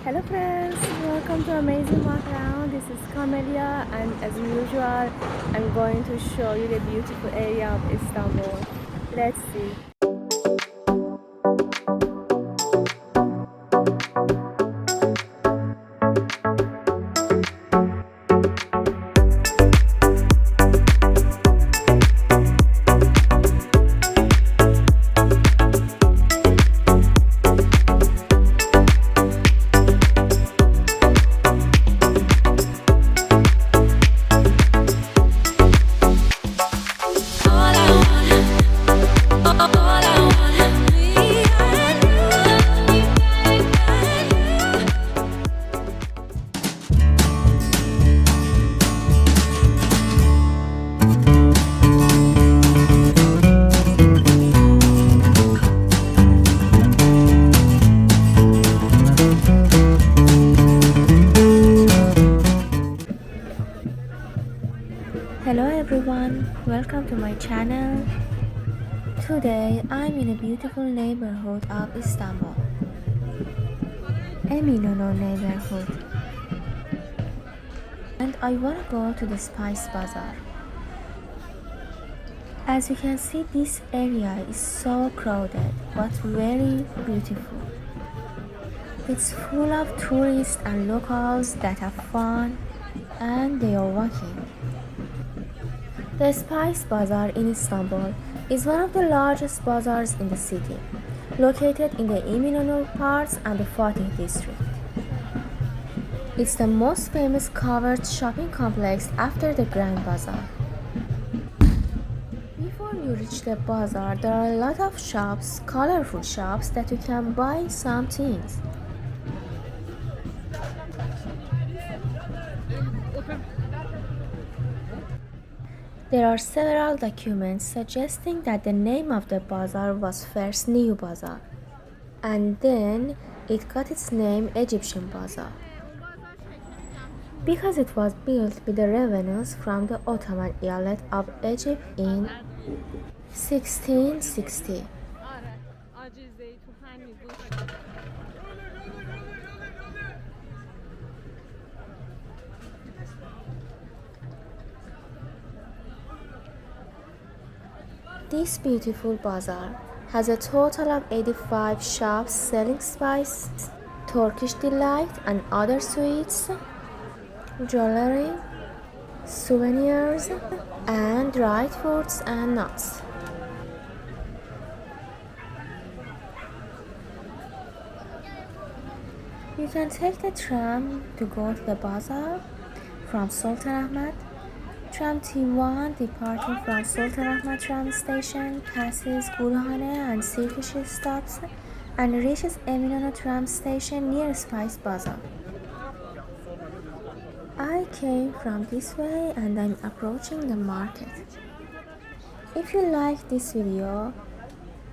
Hello friends, welcome to Amazing Walk Around. This is Camelia, and as usual I'm going to show you the beautiful area of Istanbul. Let's see. Hello everyone, welcome to my channel. Today I'm in a beautiful neighborhood of Istanbul, EMINONU neighborhood, and I want to go to the Spice Bazaar. As you can see, this area is so crowded but very beautiful. It's full of tourists and locals that have fun and they are walking. The Spice Bazaar in Istanbul is one of the largest bazaars in the city, located in the EMINONU parts and the Fatih district. It's the most famous covered shopping complex after the Grand Bazaar. Before you reach the bazaar, there are a lot of shops, colorful shops that you can buy some things. There are several documents suggesting that the name of the bazaar was first New Bazaar, and then it got its name Egyptian Bazaar, because it was built with the revenues from the Ottoman Eyalet of Egypt in 1660. This beautiful bazaar has a total of 85 shops selling spice, Turkish delight and other sweets, jewelry, souvenirs, and dried fruits and nuts. You can take the tram to go to the bazaar from Sultan Ahmed. Tram T1 departing from Sultan Ahmed tram station passes Gulhane and Sirkeş stops and reaches EMINONU tram station near Spice Bazaar. I came from this way and I'm approaching the market. If you like this video,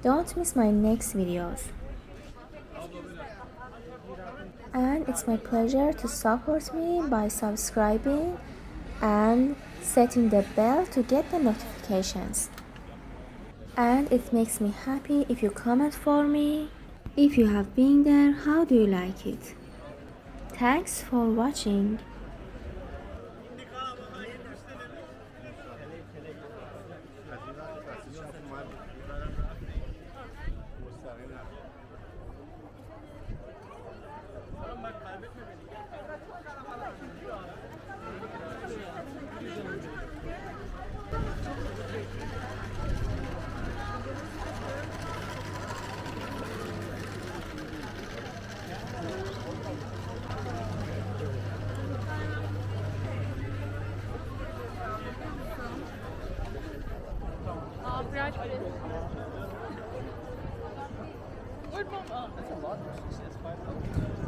don't miss my next videos. And it's my pleasure to support me by subscribing and setting the bell to get the notifications. And it makes me happy if you comment for me. If you have been there, how do you like it? Thanks for watching. That's a lot. She says 5,000.